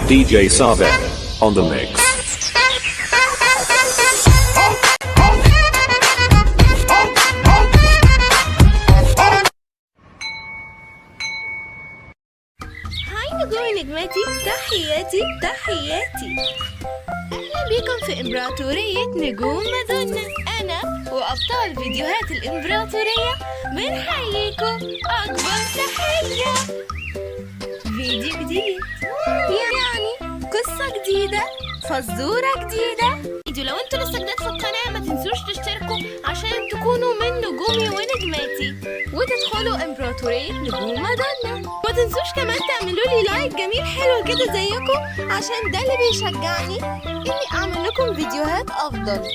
DJ Sabe on the mix. هاي نجوم نجماتي، تحياتي تحياتي. أهلا بكم في إمبراطورية نجوم مادونا. أنا وأبطال فيديوهات الإمبراطورية بنحييكم أكبر تحية. فيديو جديد، يعني قصة جديدة، فزورة جديدة. لو انتوا لسه جداد في القناة ما تنسوش تشتركوا عشان تكونوا من نجومي ونجماتي وتدخلوا إمبراطورية نجوم مادونا. ما تنسوش كمان تعملوا لي لايك جميل حلو كده زيكم، عشان ده اللي بيشجعني اني اعمل لكم فيديوهات افضل.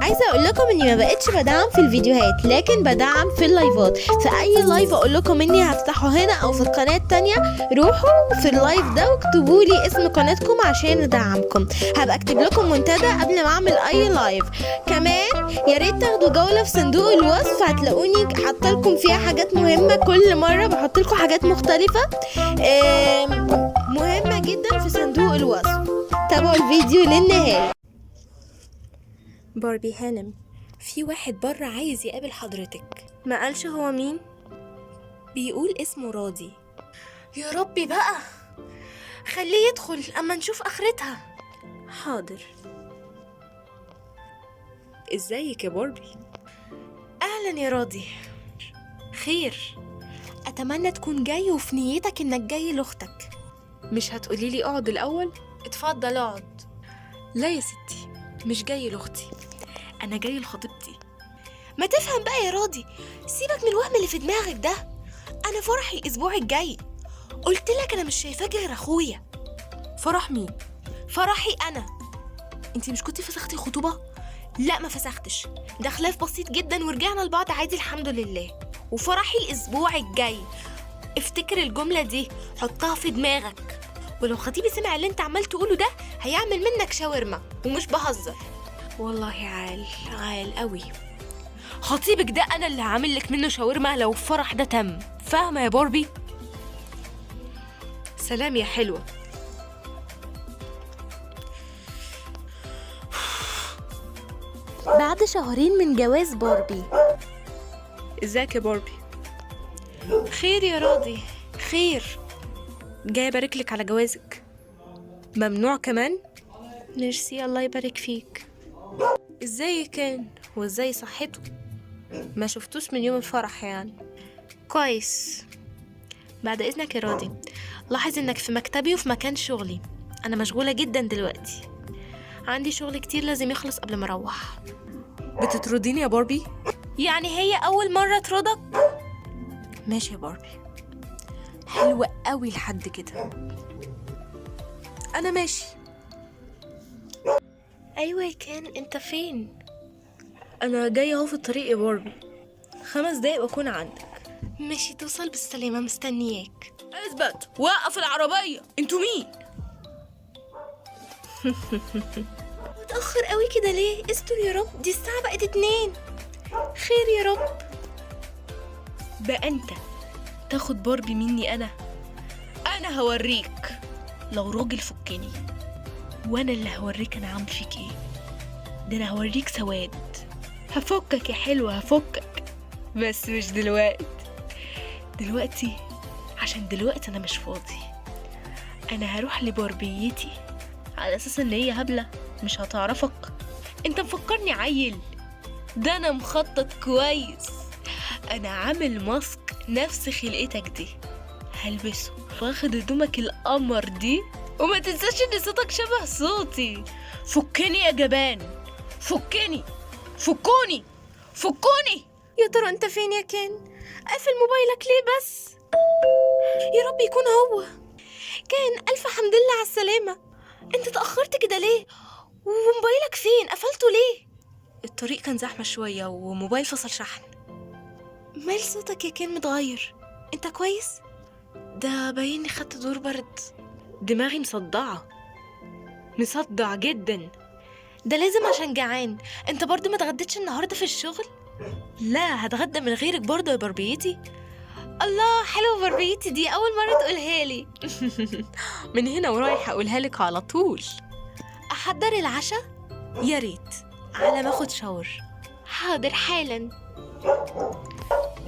عايزه اقول لكم اني ما بقتش بدعم في الفيديوهات، لكن بدعم في اللايفات. في اي لايف اقول لكم اني هفتحه هنا او في القناه التانية، روحوا في اللايف ده واكتبوا لي اسم قناتكم عشان ادعمكم. هبقى اكتب لكم منتدى قبل ما اعمل اي لايف. كمان يا ريت تاخدوا جوله في صندوق الوصف، هتلاقوني حاطه لكم فيها حاجات مهمه. كل مره بحط لكم حاجات مختلفه مهمه جدا في صندوق الوصف. تابعوا الفيديو للنهايه. باربي هانم، في واحد بره عايز يقابل حضرتك. ما قالش هو مين؟ بيقول اسمه راضي. يا ربي بقى، خليه يدخل اما نشوف اخرتها. حاضر. ازيك يا باربي؟ اهلا يا راضي. خير؟ اتمنى تكون جاي وفي نيتك انك جاي لاختك. مش هتقولي لي اقعد الاول؟ اتفضل اقعد. لا يا ستي، مش جاي لاختي، انا جاي لخطيبتي. ما تفهم بقى يا راضي، سيبك من الوهم اللي في دماغك ده. انا فرحي الاسبوع الجاي، قلت لك انا مش شايفاك غير اخويا. فرح مين؟ فرحي انا. انتي مش كنتي فسختي خطوبه؟ لا ما فسختش، ده خلاف بسيط جدا ورجعنا لبعض عادي الحمد لله. وفرحي الاسبوع الجاي، افتكر الجمله دي، حطها في دماغك. ولو خطيبي سمع اللي انت عمال تقوله ده هيعمل منك شاورما، ومش بهزر والله. عال قوي. خطيبك ده انا اللي هعمل لك منه شاورما لو الفرح ده تم، فاهمه يا باربي؟ سلام يا حلوه. بعد شهرين من جواز باربي. ازيك يا باربي؟ خير يا راضي، خير. جاي ابارك لك على جوازك. ممنوع كمان؟ ميرسي، الله يبارك فيك. ازاي كان وازاي صحته؟ ما شفتوش من يوم الفرح يعني. كويس. بعد اذنك يا راضي، لاحظ انك في مكتبي وفي مكان شغلي. انا مشغولة جدا دلوقتي، عندي شغل كتير لازم يخلص قبل ما اروح. بتطرديني يا باربي؟ يعني هي اول مرة اطردك؟ ماشي يا باربي، حلوة قوي لحد كده. انا ماشي. ايوه كان، انت فين؟ انا جاي اهو في الطريق يا باربي، 5 دقايق واكون عندك. ماشي، توصل بالسلامة، مستنياك. اثبت، وقف العربية. انتوا مين؟ متأخر قوي كده ليه؟ استر يا رب، دي الساعة بقت 2. خير يا رب. بقى انت تاخد باربي مني؟ انا هوريك. لو راجل فكني، وانا اللي هوريك انا عامل فيك ايه. ده انا هوريك سواد. هفكك يا حلوة، هفكك، بس مش دلوقتي عشان دلوقتي انا مش فاضي. انا هروح لباربيتي على اساس ان هي هبلة مش هتعرفك. انت مفكرني عيل؟ ده انا مخطط كويس. انا عامل ماسك نفس خلقتك دي، هلبسه واخد هدومك القمر دي، وما تنساش ان صوتك شبه صوتي. فكني يا جبان، فكوني. يا ترى انت فين يا كان؟ قافل موبايلك ليه بس؟ يا رب يكون هو. كان الف حمد لله على السلامة. انت تأخرت كده ليه؟ وموبايلك فين؟ قفلته ليه؟ الطريق كان زحمة شوية وموبايل فصل شحن. مال صوتك يا كان متغير؟ انت كويس؟ ده بايني خدت دور برد، دماغي مصدع جدا. ده لازم عشان جعان. انت برضو ما اتغديتش النهارده في الشغل؟ لا، هتغدى من غيرك برضو يا باربيتي. الله، حلوة باربيتي دي، أول مرة تقولها لي. من هنا ورايح أقولها لك على طول. أحضر العشاء؟ يا ريت، على ما أخد شاور. حاضر حالا.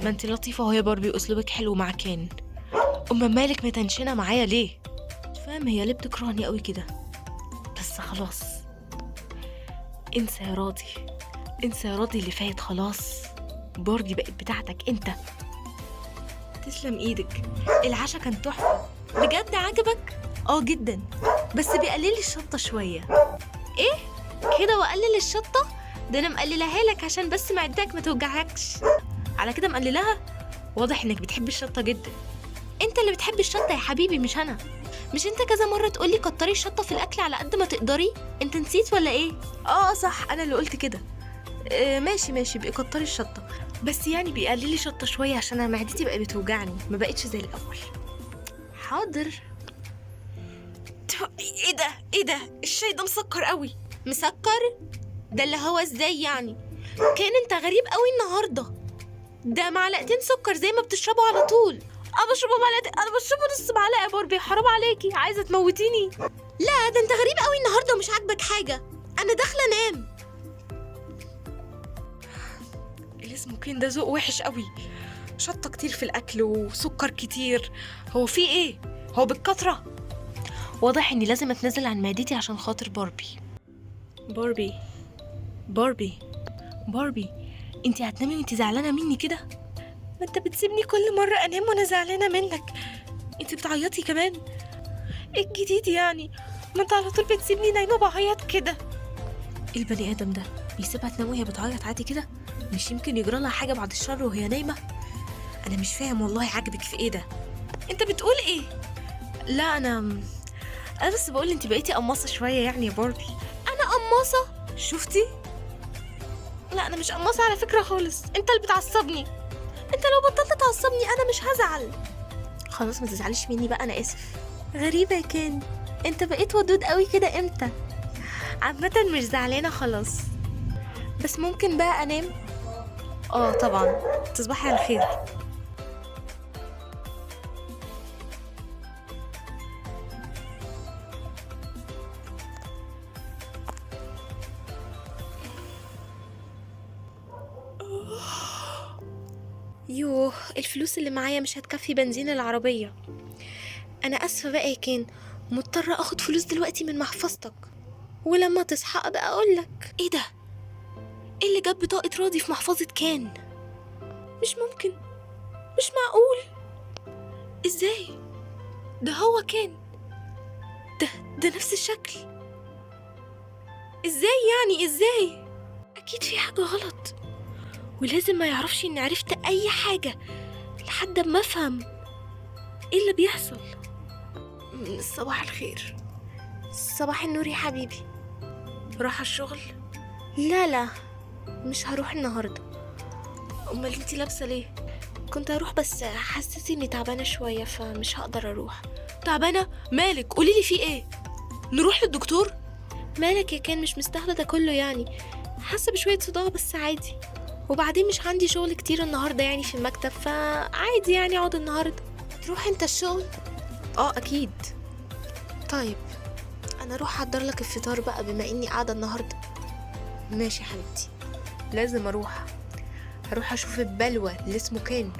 ما انت لطيفة اهو يا باربي، أسلوبك حلو مع كان. مالك متنشنة معايا ليه؟ فاهم هي ليه بتكرهني قوي كده؟ بس خلاص، انسى يا راضي، انسى يا راضي اللي فات خلاص. باربي بقت بتاعتك انت. تسلم ايدك، العشاء كان تحفة. بجد عجبك؟ جدا، بس بيقللي الشطة شوية. ايه كده وقلل الشطة؟ ده انا مقللها لك عشان بس معدتك ما توجعكش. على كده مقللها؟ واضح انك بتحب الشطة جدا. انت اللي بتحب الشطة يا حبيبي مش انا. مش انت كذا مرة تقولي كتري الشطة في الاكل على قد ما تقدري؟ انت نسيت ولا ايه؟ صح، انا اللي قلت كده. ماشي بقى كتري الشطة، بس يعني بيقللي شطة شوية عشان انا معدتي بقى بتوجعني، ما بقتش زي الاول. حاضر. ايه ده الشاي ده مسكر قوي. مسكر؟ ده اللي هو ازاي يعني؟ كان انت غريب قوي النهارده. ده معلقتين سكر زي ما بتشربه على طول. انا بشربه معلقتين؟ انا بشربه نص معلقه يا باربي، حرام عليكي، عايزه تموتيني. لا ده انت غريب قوي النهارده ومش عاجبك حاجه. انا داخله انام. اللي اسمه كين ده ذوق وحش قوي، شطه كتير في الاكل وسكر كتير. هو في ايه؟ هو بالكتره. واضح اني لازم اتنزل عن معدتي عشان خاطر باربي. باربي، انتي هتنامي وانتي زعلانه مني كده؟ ما انت بتسيبني كل مره انام وانا زعلانه منك. انتي بتعيطي كمان؟ ايه الجديد يعني؟ ما انت على طول بتسيبني نايمه بعيط كده. البني ادم ده بيسيبها تنام وهي بتعيط عادي كده؟ مش يمكن يجرى لها حاجه بعد الشر وهي نايمه؟ انا مش فاهم والله، عاجبك في ايه ده؟ انت بتقول ايه؟ لا انا بس بقول انتي بقيتي قماصه شويه يعني يا باربي. انا قماصه؟ شفتي؟ لا انا مش قماصه على فكره خالص، انت اللي بتعصبني. انت لو بطلت تعصبني انا مش هزعل. خلاص ما تزعليش مني بقى، انا اسف. غريبه يا كان، انت بقيت ودود قوي كده امتى؟ عامه مش زعلانه خلاص، بس ممكن بقى انام؟ طبعا، تصبحي على خير. يوه، الفلوس اللي معايا مش هتكفي بنزين العربية. أنا أسفة بقى يا كان، مضطرة أخد فلوس دلوقتي من محفظتك، ولما تصحى أبقى أقولك. إيه ده؟ إيه اللي جاب بطاقة راضي في محفظة كان؟ مش ممكن، مش معقول. إزاي؟ ده هو كان، ده نفس الشكل. إزاي يعني إزاي؟ أكيد في حاجة غلط، ولازم ما يعرفش إني عرفت أي حاجة لحد ما أفهم إيه اللي بيحصل. صباح الخير. صباح النور يا حبيبي. راح الشغل؟ لا مش هروح النهاردة. أمال انتي لابسة ليه؟ كنت هروح بس حسيت إني تعبانة شوية فمش هقدر أروح. تعبانة؟ مالك؟ قوليلي في إيه؟ نروح للدكتور؟ مالك يا كان، مش مستاهلة ده كله يعني. حاسة بشوية صداع بس عادي، وبعدين مش عندي شغل كتير النهاردة يعني في المكتب، فعادي يعني اقعد النهاردة. تروح انت الشغل؟ أكيد. طيب انا اروح احضر لك الفطار بقى بما اني قاعدة النهاردة. ماشي يا حبيبتي، لازم هروح اشوف البلوى اللي اسمه كان.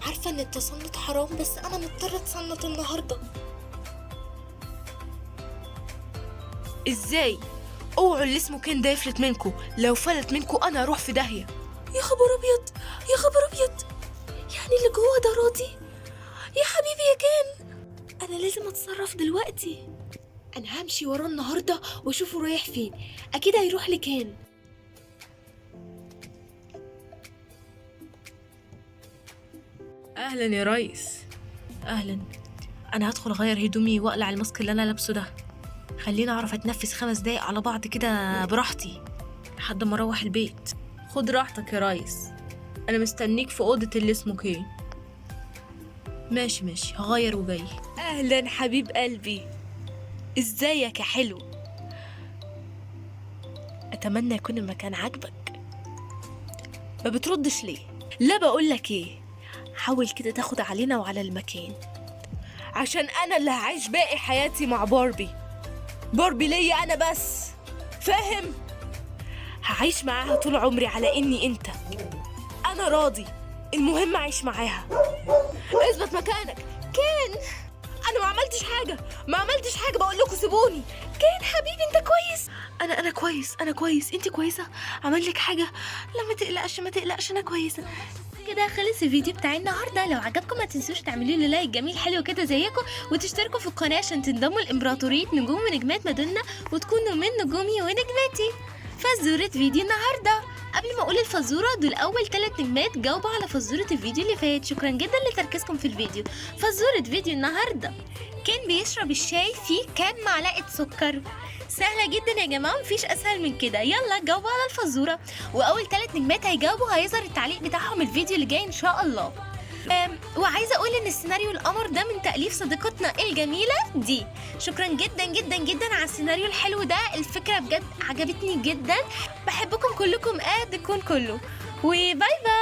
عارفة ان التصنت حرام بس انا مضطرة اتصنت النهاردة. ازاي؟ اوعوا اللي اسمه كان ده يفلت منكو، لو فلت منكو انا اروح في داهية. يا خبر ابيض، يا خبر ابيض، يعني اللي جوه ده راضي؟ يا حبيبي يا كان، انا لازم اتصرف دلوقتي. انا همشي وراه النهارده واشوفه رايح فين، اكيد هيروح لكان. اهلا يا ريس. اهلا. انا هدخل اغير هدومي واقلع الماسك اللي انا لابسه ده، خليني اعرف اتنفس 5 دقايق على بعض كده براحتي لحد ما اروح البيت. خد راحتك يا ريس، انا مستنيك في اوضه اللي اسمه كين. ماشي هغير وجاي. اهلا حبيب قلبي، ازيك يا حلو؟ اتمنى يكون المكان عاجبك. ما بتردش ليه؟ لا بقولك ايه، حاول كده تاخد علينا وعلى المكان، عشان انا اللي هعيش باقي حياتي مع باربي. باربي ليا انا بس، فاهم؟ هعيش معاها طول عمري على اني انت. انا راضي، المهم اعيش معاها. اثبت مكانك. كان انا ما عملتش حاجه بقول لكم سيبوني. كان حبيبي انت كويس؟ انا كويس. انت كويسه؟ عمل لك حاجه؟ لا ما تقلقش انا كويسه. كده خلص الفيديو بتاعي النهارده. لو عجبكم ما تنسوش تعملوا لي لايك جميل حلو كده زيكم، وتشتركوا في القناه عشان تنضموا لامبراطوريه نجوم ونجمات مادونا وتكونوا من نجومي ونجماتي. فزورة فيديو النهارده. قبل ما اقول الفزوره، دول اول 3 نجمات جاوبوا على فزوره الفيديو اللي فات. شكرا جدا لتركيزكم في الفيديو. فزوره فيديو النهارده: كان بيشرب الشاي فيه كام معلقه سكر؟ سهله جدا يا جماعه، مفيش اسهل من كده. يلا جاوبوا على الفزوره، واول 3 نجمات هيجاوبوا هيظهر التعليق بتاعهم الفيديو اللي جاي ان شاء الله. وعايزه اقول ان السيناريو القمر ده من تاليف صديقتنا الجميله دي. شكرا جدا جدا جدا على السيناريو الحلو ده، الفكره بجد عجبتني جدا. بحبكم كلكم قد الكون كله، وباي باي.